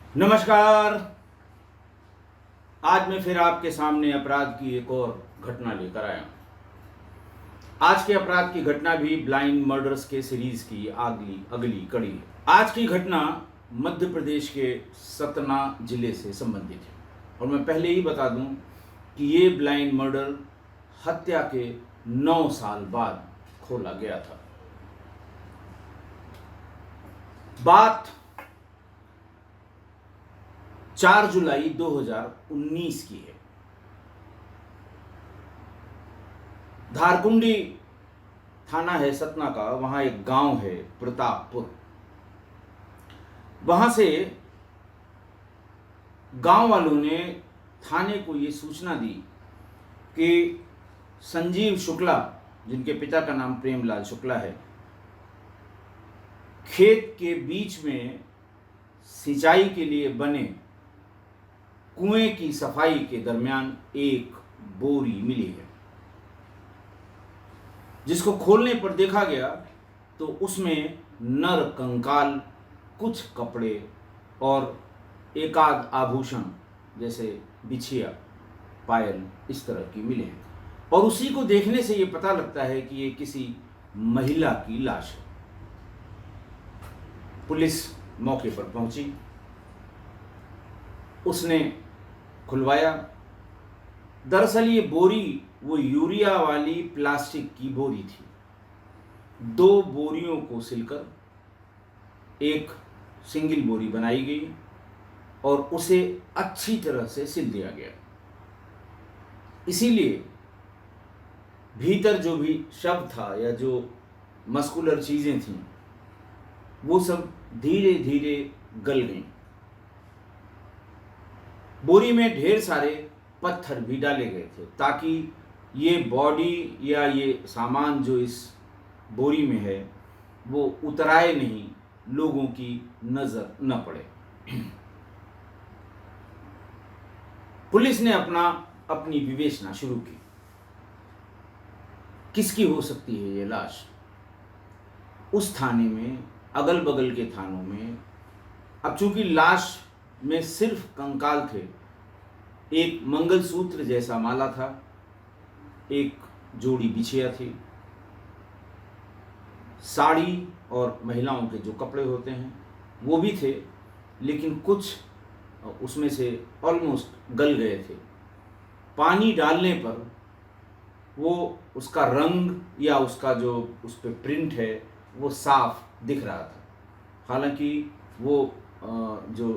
नमस्कार। आज मैं फिर आपके सामने अपराध की एक और घटना लेकर आया हूं। आज के अपराध की घटना भी ब्लाइंड मर्डर्स के सीरीज की अगली अगली कड़ी है। आज की घटना मध्य प्रदेश के सतना जिले से संबंधित है और मैं पहले ही बता दूं कि ये ब्लाइंड मर्डर हत्या के 9 साल बाद खोला गया था। बात 4 जुलाई 2019 की है। धारकुंडी थाना है सतना का, वहां एक गांव है प्रतापपुर। वहां से गांव वालों ने थाने को ये सूचना दी कि संजीव शुक्ला, जिनके पिता का नाम प्रेमलाल शुक्ला है, खेत के बीच में सिंचाई के लिए बने कुएं की सफाई के दरमियान एक बोरी मिली है, जिसको खोलने पर देखा गया तो उसमें नर कंकाल, कुछ कपड़े और एकाध आभूषण जैसे बिछिया, पायल इस तरह की मिले हैं। और उसी को देखने से ये पता लगता है कि ये किसी महिला की लाश है। पुलिस मौके पर पहुंची, उसने खुलवाया। दरअसल ये बोरी वो यूरिया वाली प्लास्टिक की बोरी थी। 2 बोरियों को सिलकर एक सिंगल बोरी बनाई गई और उसे अच्छी तरह से सिल दिया गया। इसीलिए भीतर जो भी शव था या जो मस्कुलर चीजें थीं वो सब धीरे धीरे गल गईं। बोरी में ढेर सारे पत्थर भी डाले गए थे ताकि ये बॉडी या ये सामान जो इस बोरी में है वो उतराए नहीं, लोगों की नजर न पड़े। पुलिस ने अपनी विवेचना शुरू की। किसकी हो सकती है ये लाश? उस थाने में, अगल बगल के थानों में, अब चूंकि लाश में सिर्फ कंकाल थे, एक मंगलसूत्र जैसा माला था, एक जोड़ी बिछिया थी, साड़ी और महिलाओं के जो कपड़े होते हैं वो भी थे, लेकिन कुछ उसमें से ऑलमोस्ट गल गए थे। पानी डालने पर वो उसका रंग या उसका जो उस पर प्रिंट है वो साफ दिख रहा था। हालांकि वो जो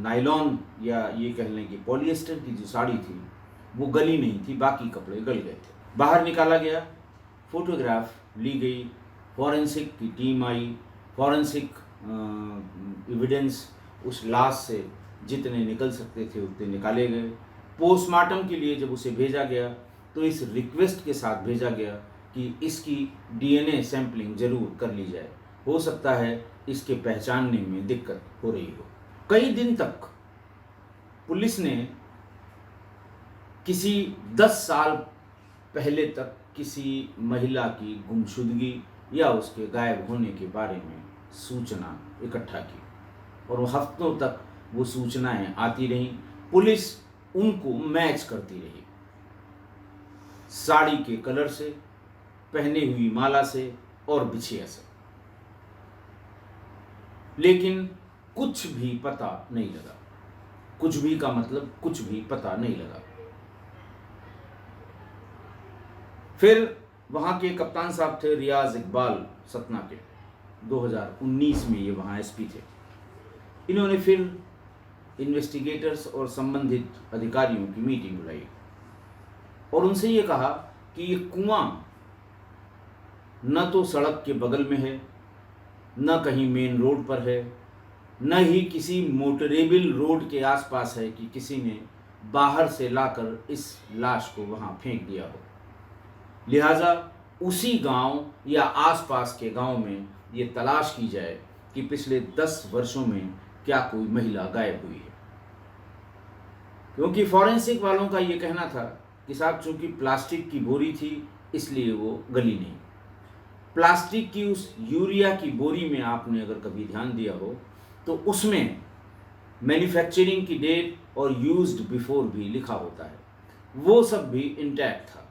नायलॉन या ये कह लें कि पॉलिएस्टर की जो साड़ी थी वो गली नहीं थी, बाकी कपड़े गल गए थे। बाहर निकाला गया, फोटोग्राफ ली गई, फॉरेंसिक की टीम आई, फॉरेंसिक एविडेंस उस लाश से जितने निकल सकते थे उतने निकाले गए। पोस्टमार्टम के लिए जब उसे भेजा गया तो इस रिक्वेस्ट के साथ भेजा गया कि इसकी डीएनए सैंपलिंग जरूर कर ली जाए, हो सकता है इसके पहचानने में दिक्कत हो रही हो। कई दिन तक पुलिस ने किसी 10 साल पहले तक किसी महिला की गुमशुदगी या उसके गायब होने के बारे में सूचना इकट्ठा की और हफ्तों तक वो सूचनाएं आती रहीं। पुलिस उनको मैच करती रही, साड़ी के कलर से, पहने हुई माला से और बिछिया से, लेकिन कुछ भी पता नहीं लगा। कुछ भी का मतलब कुछ भी पता नहीं लगा। फिर वहां के कप्तान साहब थे रियाज इकबाल सतना के, 2019 में ये वहां एसपी थे। इन्होंने फिर इन्वेस्टिगेटर्स और संबंधित अधिकारियों की मीटिंग बुलाई और उनसे ये कहा कि ये कुआं न तो सड़क के बगल में है, न कहीं मेन रोड पर है, न ही किसी मोटरेबल रोड के आसपास है कि किसी ने बाहर से लाकर इस लाश को वहां फेंक दिया हो। लिहाजा उसी गांव या आसपास के गांव में ये तलाश की जाए कि पिछले 10 वर्षों में क्या कोई महिला गायब हुई है। क्योंकि फॉरेंसिक वालों का ये कहना था कि साहब चूंकि प्लास्टिक की बोरी थी इसलिए वो गली नहीं। प्लास्टिक की उस यूरिया की बोरी में आपने अगर कभी ध्यान दिया हो तो उसमें मैन्युफैक्चरिंग की डेट और यूज्ड बिफोर भी लिखा होता है, वो सब भी इंटैक्ट था।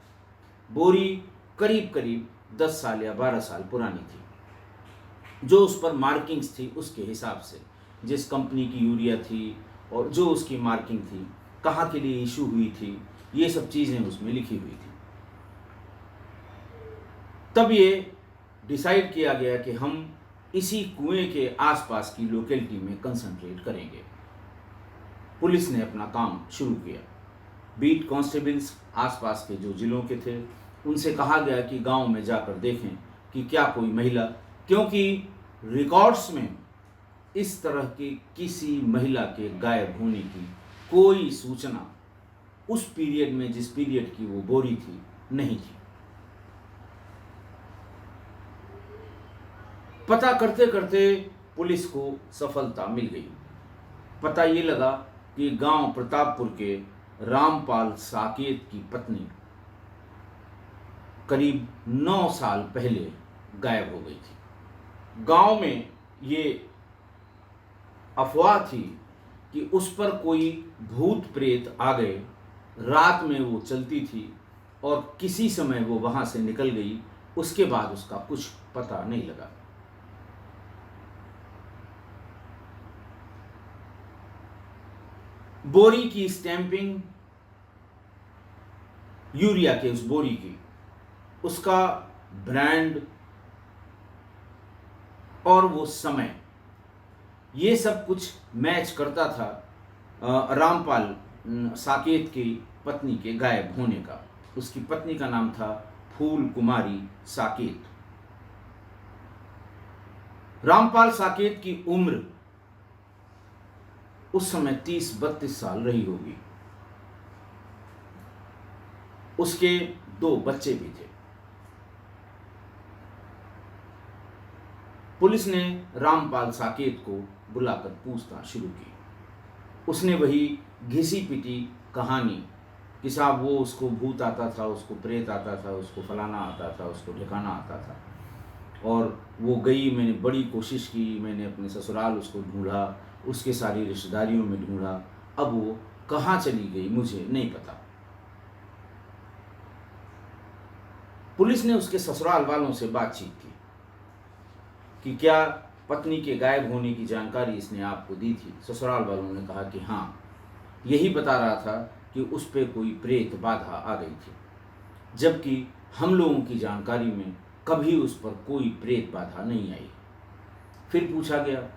बोरी करीब करीब 10 साल या 12 साल पुरानी थी। जो उस पर मार्किंग्स थी उसके हिसाब से, जिस कंपनी की यूरिया थी और जो उसकी मार्किंग थी, कहाँ के लिए इशू हुई थी, ये सब चीज़ें उसमें लिखी हुई थी। तब ये डिसाइड किया गया कि हम इसी कुएं के आसपास की लोकेलिटी में कंसंट्रेट करेंगे। पुलिस ने अपना काम शुरू किया। बीट कांस्टेबल्स आसपास के जो जिलों के थे उनसे कहा गया कि गांव में जाकर देखें कि क्या कोई महिला, क्योंकि रिकॉर्ड्स में इस तरह की किसी महिला के गायब होने की कोई सूचना उस पीरियड में, जिस पीरियड की वो बोरी थी, नहीं थी। पता करते करते पुलिस को सफलता मिल गई। पता ये लगा कि गांव प्रतापपुर के रामपाल साकेत की पत्नी करीब 9 साल पहले गायब हो गई थी। गांव में ये अफवाह थी कि उस पर कोई भूत प्रेत आ गए, रात में वो चलती थी और किसी समय वो वहां से निकल गई, उसके बाद उसका कुछ पता नहीं लगा। बोरी की स्टैंपिंग, यूरिया के उस बोरी की, उसका ब्रांड और वो समय, ये सब कुछ मैच करता था रामपाल साकेत की पत्नी के गायब होने का। उसकी पत्नी का नाम था फूल कुमारी साकेत। रामपाल साकेत की उम्र उस समय 30-32 साल रही होगी। उसके 2 बच्चे भी थे। पुलिस ने रामपाल साकेत को बुलाकर पूछताछ शुरू की। उसने वही घिसी पिटी कहानी कि साहब वो उसको भूत आता था, उसको प्रेत आता था, उसको फलाना आता था, उसको ठिकाना आता था, और वो गई, मैंने बड़ी कोशिश की, मैंने अपने ससुराल उसको ढूंढा, उसके सारी रिश्तेदारियों में ढूंढा, अब वो कहाँ चली गई मुझे नहीं पता। पुलिस ने उसके ससुराल वालों से बातचीत की कि क्या पत्नी के गायब होने की जानकारी इसने आपको दी थी। ससुराल वालों ने कहा कि हाँ, यही बता रहा था कि उस पर कोई प्रेत बाधा आ गई थी, जबकि हम लोगों की जानकारी में कभी उस पर कोई प्रेत बाधा नहीं आई। फिर पूछा गया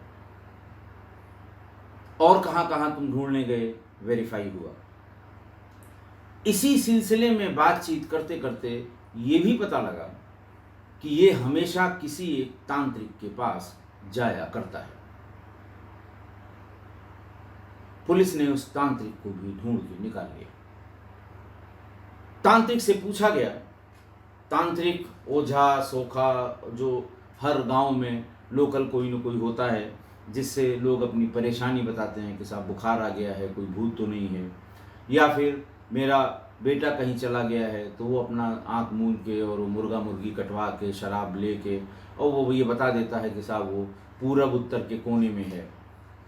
और कहाँ कहाँ तुम ढूंढने गए, वेरीफाई हुआ। इसी सिलसिले में बातचीत करते करते ये भी पता लगा कि ये हमेशा किसी एक तांत्रिक के पास जाया करता है। पुलिस ने उस तांत्रिक को भी ढूंढ के निकाल लिया। तांत्रिक से पूछा गया, तांत्रिक, ओझा, सोखा, जो हर गांव में लोकल कोई न कोई होता है जिससे लोग अपनी परेशानी बताते हैं कि साहब बुखार आ गया है, कोई भूत तो नहीं है, या फिर मेरा बेटा कहीं चला गया है, तो वो अपना आँख मूंद के और वो मुर्गा मुर्गी कटवा के शराब ले के और वो ये बता देता है कि साहब वो पूरब उत्तर के कोने में है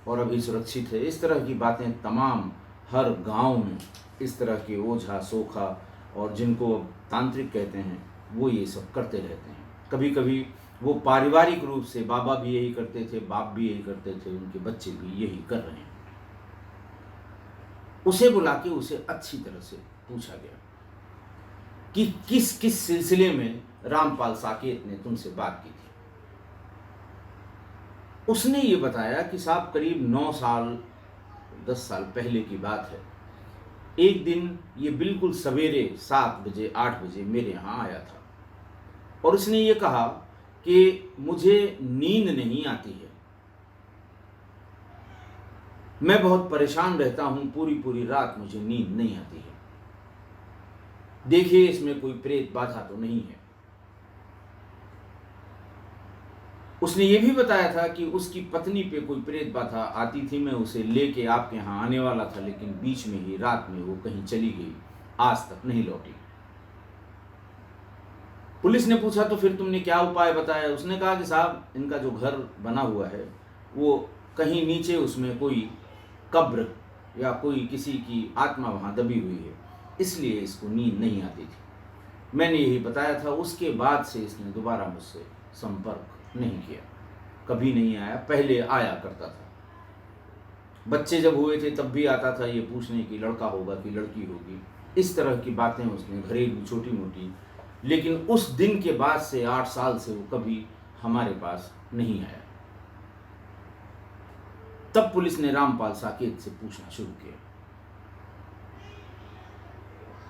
और अभी सुरक्षित है। इस तरह की बातें तमाम हर गांव में इस तरह के ओझा, सोखा और जिनको तांत्रिक कहते हैं वो ये सब करते रहते हैं। कभी कभी वो पारिवारिक रूप से बाबा भी यही करते थे, बाप भी यही करते थे, उनके बच्चे भी यही कर रहे हैं। उसे बुला के उसे अच्छी तरह से पूछा गया कि किस किस सिलसिले में रामपाल साकेत ने तुमसे बात की थी। उसने ये बताया कि साहब करीब 9 साल 10 साल पहले की बात है। एक दिन ये बिल्कुल सवेरे 7 बजे 8 बजे मेरे यहाँ आया था और उसने ये कहा कि मुझे नींद नहीं आती है, मैं बहुत परेशान रहता हूँ, पूरी पूरी रात मुझे नींद नहीं आती है, देखिए इसमें कोई प्रेत बाधा तो नहीं है। उसने ये भी बताया था कि उसकी पत्नी पे कोई प्रेत बाधा आती थी, मैं उसे लेके आपके यहाँ आने वाला था, लेकिन बीच में ही रात में वो कहीं चली गई, आज तक नहीं लौटी। पुलिस ने पूछा तो फिर तुमने क्या उपाय बताया। उसने कहा कि साहब इनका जो घर बना हुआ है वो कहीं नीचे उसमें कोई कब्र या कोई किसी की आत्मा वहाँ दबी हुई है, इसलिए इसको नींद नहीं आती थी। मैंने यही बताया था। उसके बाद से इसने दोबारा मुझसे संपर्क नहीं किया, कभी नहीं आया। पहले आया करता था, बच्चे जब हुए थे तब भी आता था ये पूछने की लड़का होगा कि लड़की होगी, इस तरह की बातें उसने घरेलू छोटी मोटी। लेकिन उस दिन के बाद से 8 साल से वो कभी हमारे पास नहीं आया। तब पुलिस ने रामपाल साकेत से पूछना शुरू किया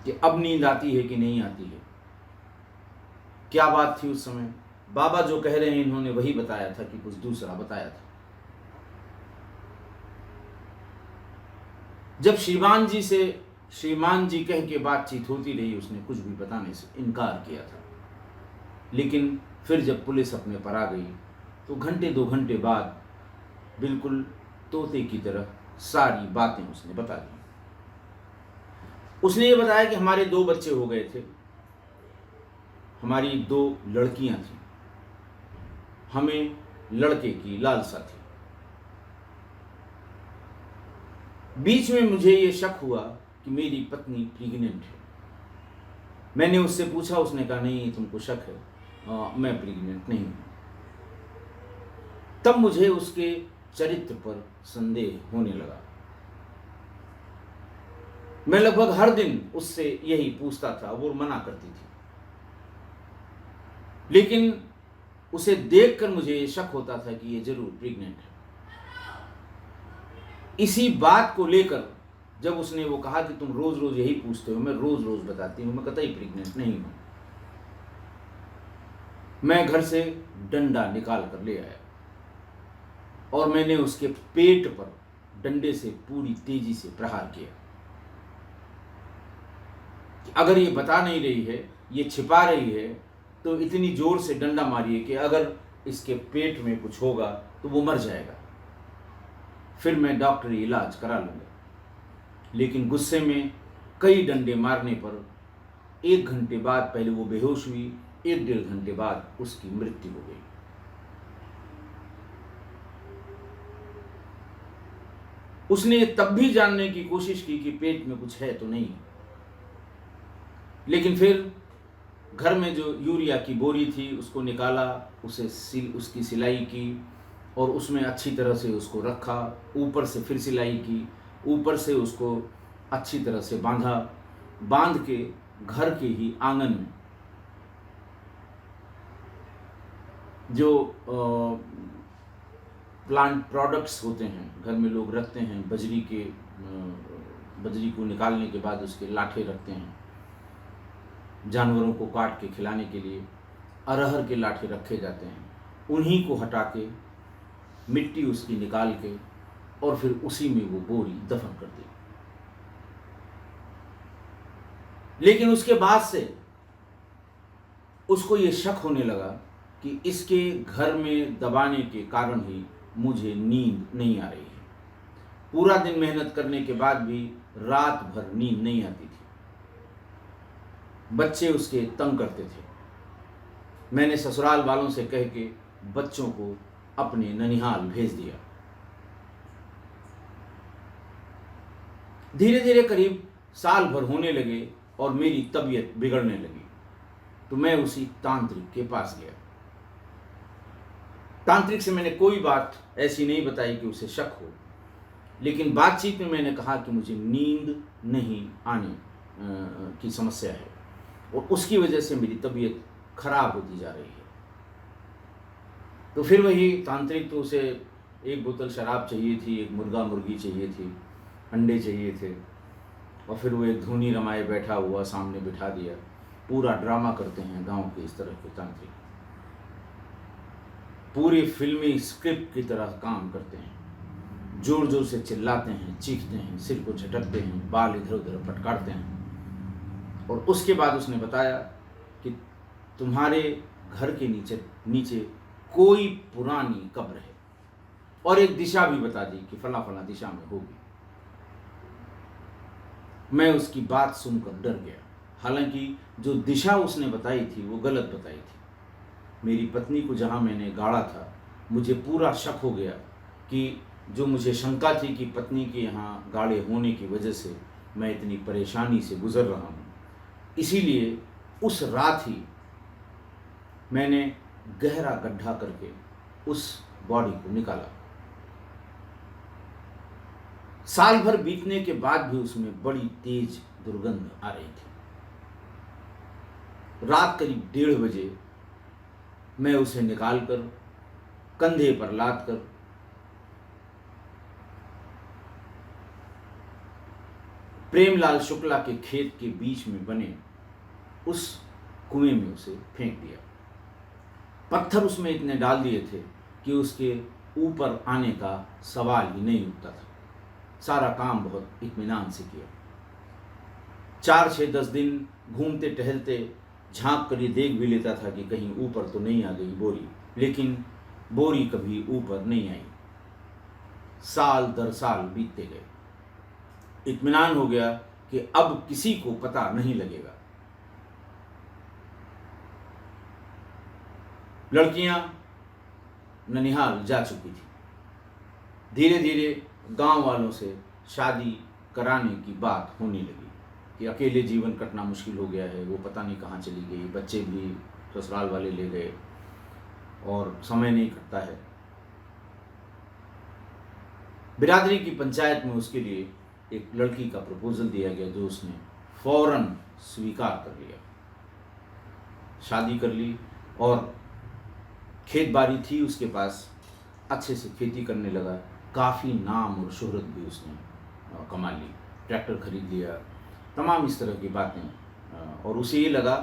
कि अब नींद आती है कि नहीं आती है, क्या बात थी उस समय। बाबा जो कह रहे हैं इन्होंने वही बताया था कि कुछ दूसरा बताया था। जब श्रीमान जी कह के बातचीत होती रही, उसने कुछ भी बताने से इनकार किया था। लेकिन फिर जब पुलिस अपने पर आ गई तो घंटे 2 घंटे बाद बिल्कुल तोते की तरह सारी बातें उसने बता दी। उसने ये बताया कि हमारे 2 बच्चे हो गए थे, हमारी 2 लड़कियां थीं, हमें लड़के की लालसा थी। बीच में मुझे ये शक हुआ कि मेरी पत्नी प्रेग्नेंट है। मैंने उससे पूछा, उसने कहा नहीं तुमको शक है, मैं प्रेग्नेंट नहीं हूं। तब मुझे उसके चरित्र पर संदेह होने लगा। मैं लगभग हर दिन उससे यही पूछता था, वो मना करती थी। लेकिन उसे देखकर मुझे शक होता था कि ये जरूर प्रेग्नेंट है। इसी बात को लेकर जब उसने वो कहा कि तुम रोज रोज यही पूछते हो, मैं रोज रोज बताती हूं, मैं कतई प्रेग्नेंट नहीं हूं, मैं घर से डंडा निकाल कर ले आया और मैंने उसके पेट पर डंडे से पूरी तेजी से प्रहार किया। अगर ये बता नहीं रही है, ये छिपा रही है, तो इतनी जोर से डंडा मारिए कि अगर इसके पेट में कुछ होगा तो वो मर जाएगा, फिर मैं डॉक्टरी इलाज करा लूँगा। लेकिन गुस्से में कई डंडे मारने पर 1 घंटे बाद पहले वो बेहोश हुई, 1-1.5 घंटे बाद उसकी मृत्यु हो गई। उसने तब भी जानने की कोशिश की कि पेट में कुछ है तो नहीं, लेकिन फिर घर में जो यूरिया की बोरी थी उसको निकाला, उसकी सिलाई की और उसमें अच्छी तरह से उसको रखा, ऊपर से फिर सिलाई की, ऊपर से उसको अच्छी तरह से बांध के घर के ही आंगन में जो प्लांट प्रोडक्ट्स होते हैं घर में लोग रखते हैं, बजरी को निकालने के बाद उसके लाठे रखते हैं, जानवरों को काट के खिलाने के लिए अरहर के लाठे रखे जाते हैं, उन्हीं को हटा के मिट्टी उसकी निकाल के और फिर उसी में वो बोरी दफन कर दी। लेकिन उसके बाद से उसको ये शक होने लगा कि इसके घर में दबाने के कारण ही मुझे नींद नहीं आ रही है। पूरा दिन मेहनत करने के बाद भी रात भर नींद नहीं आती थी। बच्चे उसके तंग करते थे। मैंने ससुराल वालों से कह के बच्चों को अपने ननिहाल भेज दिया। धीरे धीरे करीब साल भर होने लगे और मेरी तबीयत बिगड़ने लगी, तो मैं उसी तांत्रिक के पास गया। तांत्रिक से मैंने कोई बात ऐसी नहीं बताई कि उसे शक हो, लेकिन बातचीत में मैंने कहा कि मुझे नींद नहीं आने की समस्या है और उसकी वजह से मेरी तबीयत खराब होती जा रही है। तो फिर वही तांत्रिक, तो उसे 1 बोतल शराब चाहिए थी, 1 मुर्गा मुर्गी चाहिए थी, अंडे चाहिए थे, और फिर वो एक धुनी रमाए बैठा हुआ सामने बिठा दिया। पूरा ड्रामा करते हैं गांव के इस तरह के तांत्रिक, पूरी फिल्मी स्क्रिप्ट की तरह काम करते हैं, जोर जोर से चिल्लाते हैं, चीखते हैं, सिर को झटकते हैं, बाल इधर उधर फटकारते हैं। और उसके बाद उसने बताया कि तुम्हारे घर के नीचे कोई पुरानी कब्र है, और एक दिशा भी बता दी कि फला फला दिशा में होगी। मैं उसकी बात सुनकर डर गया। हालांकि जो दिशा उसने बताई थी वो गलत बताई थी। मेरी पत्नी को जहां मैंने गाड़ा था, मुझे पूरा शक हो गया कि जो मुझे शंका थी कि पत्नी के यहाँ गाढ़े होने की वजह से मैं इतनी परेशानी से गुज़र रहा हूँ, इसीलिए उस रात ही मैंने गहरा गड्ढा करके उस बॉडी को निकाला। साल भर बीतने के बाद भी उसमें बड़ी तेज दुर्गंध आ रही थी। रात करीब 1:30 बजे मैं उसे निकालकर कंधे पर लाद कर प्रेमलाल शुक्ला के खेत के बीच में बने उस कुएं में उसे फेंक दिया। पत्थर उसमें इतने डाल दिए थे कि उसके ऊपर आने का सवाल ही नहीं उठता था। सारा काम बहुत इत्मीनान से किया। 4, 6, 10 दिन घूमते टहलते झांक कर ये देख भी लेता था कि कहीं ऊपर तो नहीं आ गई बोरी, लेकिन बोरी कभी ऊपर नहीं आई। साल दर साल बीतते गए। इत्मीनान हो गया कि अब किसी को पता नहीं लगेगा। लड़कियां ननिहाल जा चुकी थी। धीरे धीरे गांव वालों से शादी कराने की बात होने लगी कि अकेले जीवन कटना मुश्किल हो गया है, वो पता नहीं कहाँ चली गई, बच्चे भी ससुराल वाले ले गए और समय नहीं कटता है। बिरादरी की पंचायत में उसके लिए एक लड़की का प्रपोजल दिया गया, जो उसने फौरन स्वीकार कर लिया। शादी कर ली और खेत बाड़ी थी उसके पास, अच्छे से खेती करने लगा। काफ़ी नाम और शोहरत भी उसने कमा ली, ट्रैक्टर खरीद लिया, तमाम इस तरह की बातें। और उसे ये लगा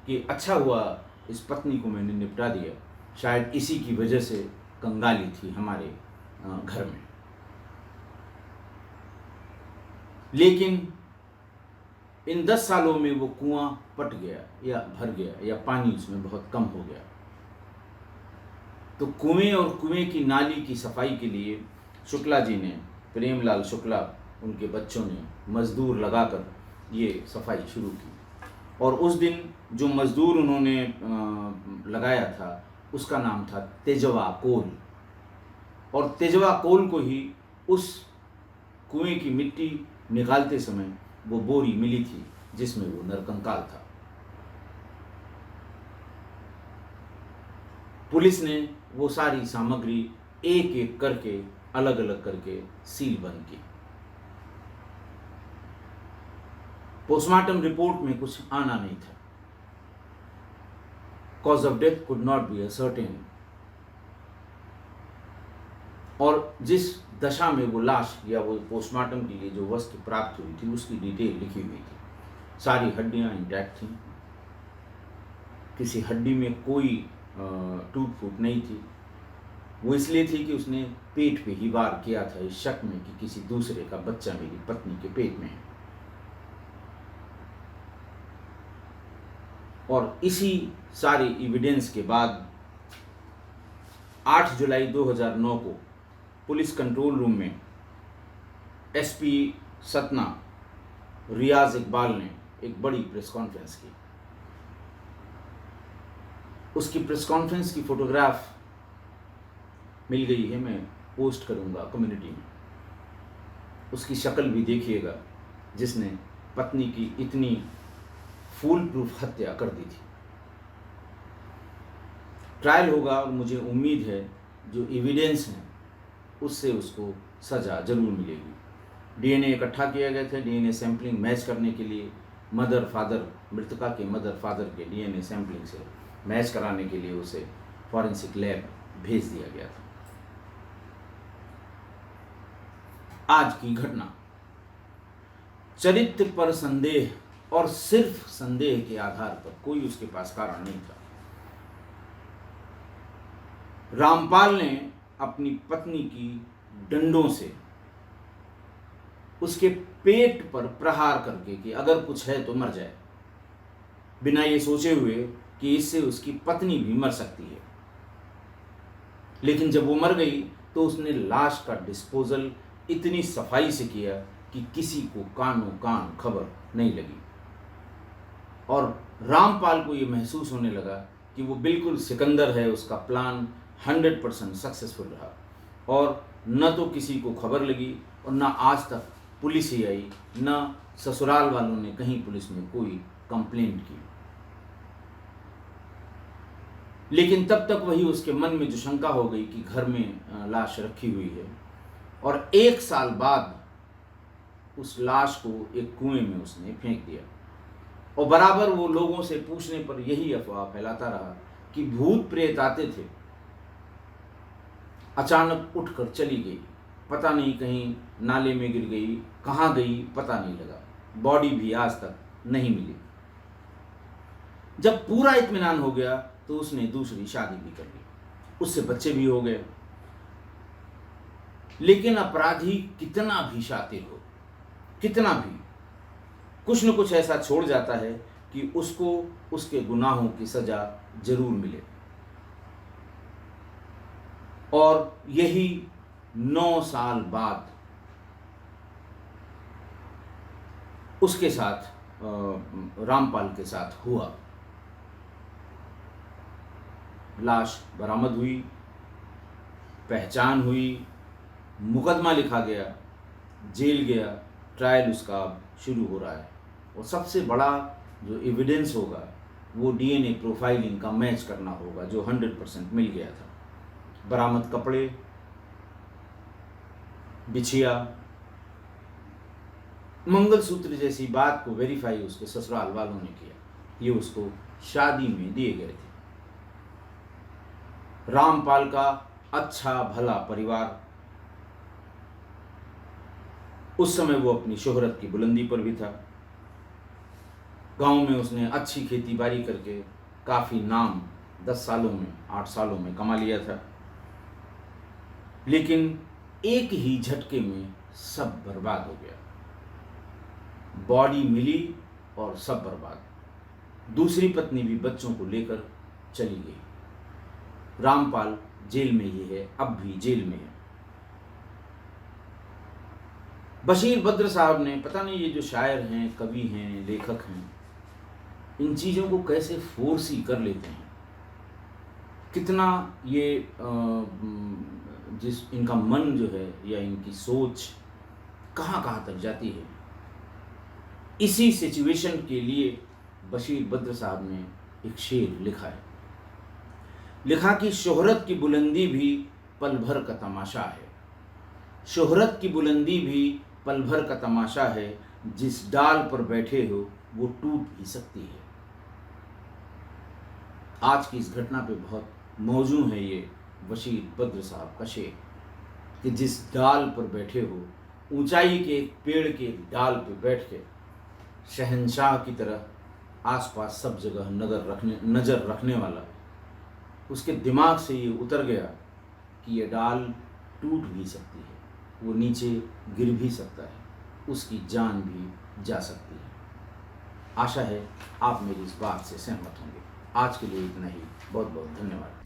कि अच्छा हुआ इस पत्नी को मैंने निपटा दिया, शायद इसी की वजह से कंगाली थी हमारे घर में। लेकिन इन 10 सालों में वो कुआं पट गया या भर गया या पानी उसमें बहुत कम हो गया। तो कुएं और कुएं की नाली की सफाई के लिए शुक्ला जी ने, प्रेमलाल शुक्ला, उनके बच्चों ने मज़दूर लगाकर ये सफाई शुरू की। और उस दिन जो मज़दूर उन्होंने लगाया था उसका नाम था तेजवा कोल। और तेजवा कोल को ही उस कुएं की मिट्टी निकालते समय वो बोरी मिली थी जिसमें वो नरकंकाल था। पुलिस ने वो सारी सामग्री एक एक करके अलग अलग करके सील बंद की। पोस्टमार्टम रिपोर्ट में कुछ आना नहीं था। Cause of death could not be ascertain. और जिस दशा में वो लाश या वो पोस्टमार्टम के लिए जो वस्तु प्राप्त हुई थी उसकी डिटेल लिखी हुई थी। सारी हड्डियां इंटैक्ट थीं, किसी हड्डी में कोई टूट फूट नहीं थी। वो इसलिए थी कि उसने पेट पे ही वार किया था, इस शक में कि किसी दूसरे का बच्चा मेरी पत्नी के पेट में है। और इसी सारी एविडेंस के बाद 8 जुलाई 2009 को पुलिस कंट्रोल रूम में एसपी सतना रियाज इकबाल ने एक बड़ी प्रेस कॉन्फ्रेंस की। उसकी प्रेस कॉन्फ्रेंस की फोटोग्राफ मिल गई है, मैं पोस्ट करूंगा कम्युनिटी में। उसकी शक्ल भी देखिएगा, जिसने पत्नी की इतनी फूल प्रूफ हत्या कर दी थी। ट्रायल होगा और मुझे उम्मीद है जो एविडेंस है उससे उसको सज़ा जरूर मिलेगी। डीएनए इकट्ठा किया गया था, डीएनए सैंपलिंग मैच करने के लिए मदर फादर, मृतका के मदर फादर के डीएनए सैंपलिंग से मैच कराने के लिए उसे फॉरेंसिक लैब भेज दिया गया था। आज की घटना चरित्र पर संदेह और सिर्फ संदेह के आधार पर, कोई उसके पास कारण नहीं था। रामपाल ने अपनी पत्नी की डंडों से उसके पेट पर प्रहार करके कि अगर कुछ है तो मर जाए, बिना ये सोचे हुए कि इससे उसकी पत्नी भी मर सकती है। लेकिन जब वो मर गई तो उसने लाश का डिस्पोजल इतनी सफाई से किया कि किसी को कानों कान खबर नहीं लगी। और रामपाल को ये महसूस होने लगा कि वो बिल्कुल सिकंदर है, उसका प्लान 100% सक्सेसफुल रहा। और न तो किसी को खबर लगी और न आज तक पुलिस ही आई, न ससुराल वालों ने कहीं पुलिस में कोई कंप्लेंट की। लेकिन तब तक वही उसके मन में जो शंका हो गई कि घर में लाश रखी हुई है, और 1 साल बाद उस लाश को एक कुएं में उसने फेंक दिया। और बराबर वो लोगों से पूछने पर यही अफवाह फैलाता रहा कि भूत प्रेत आते थे, अचानक उठकर चली गई, पता नहीं कहीं नाले में गिर गई, कहाँ गई पता नहीं लगा, बॉडी भी आज तक नहीं मिली। जब पूरा इत्मीनान हो गया तो उसने दूसरी शादी भी कर ली, उससे बच्चे भी हो गए। लेकिन अपराधी कितना भी शातिर हो, कितना भी, कुछ न कुछ ऐसा छोड़ जाता है कि उसको उसके गुनाहों की सजा जरूर मिले। और यही 9 साल बाद उसके साथ रामपाल के साथ हुआ। लाश बरामद हुई, पहचान हुई, मुकदमा लिखा गया, जेल गया, ट्रायल उसका शुरू हो रहा है। और सबसे बड़ा जो एविडेंस होगा वो डीएनए प्रोफाइलिंग का मैच करना होगा, जो 100% मिल गया था। बरामद कपड़े, बिछिया, मंगलसूत्र जैसी बात को वेरीफाई उसके ससुराल वालों ने किया, ये उसको शादी में दिए गए थे। रामपाल का अच्छा भला परिवार, उस समय वो अपनी शोहरत की बुलंदी पर भी था। गांव में उसने अच्छी खेती बाड़ी करके काफ़ी नाम 10 सालों में, 8 सालों में कमा लिया था। लेकिन एक ही झटके में सब बर्बाद हो गया। बॉडी मिली और सब बर्बाद। दूसरी पत्नी भी बच्चों को लेकर चली गई। रामपाल जेल में ही है, अब भी जेल में है। बशीर बद्र साहब ने, पता नहीं ये जो शायर हैं, कवि हैं, लेखक हैं, इन चीज़ों को कैसे फोर्स ही कर लेते हैं। कितना ये जिस इनका मन जो है या इनकी सोच कहाँ कहाँ तक जाती है। इसी सिचुएशन के लिए बशीर बद्र साहब ने एक शेर लिखा है। लिखा कि शोहरत की बुलंदी भी पल भर का तमाशा है, शोहरत की बुलंदी भी पल भर का तमाशा है, जिस डाल पर बैठे हो वो टूट भी सकती है। आज की इस घटना पे बहुत मौजू है ये बशीर बद्र साहब का शेर कि जिस डाल पर बैठे हो, ऊंचाई के एक पेड़ के डाल पे बैठ के शहंशाह की तरह आसपास सब जगह नज़र रखने वाला, उसके दिमाग से ये उतर गया कि ये डाल टूट भी सकती है, वो नीचे गिर भी सकता है, उसकी जान भी जा सकती है। आशा है आप मेरी इस बात से सहमत होंगे। आज के लिए इतना ही। बहुत बहुत धन्यवाद।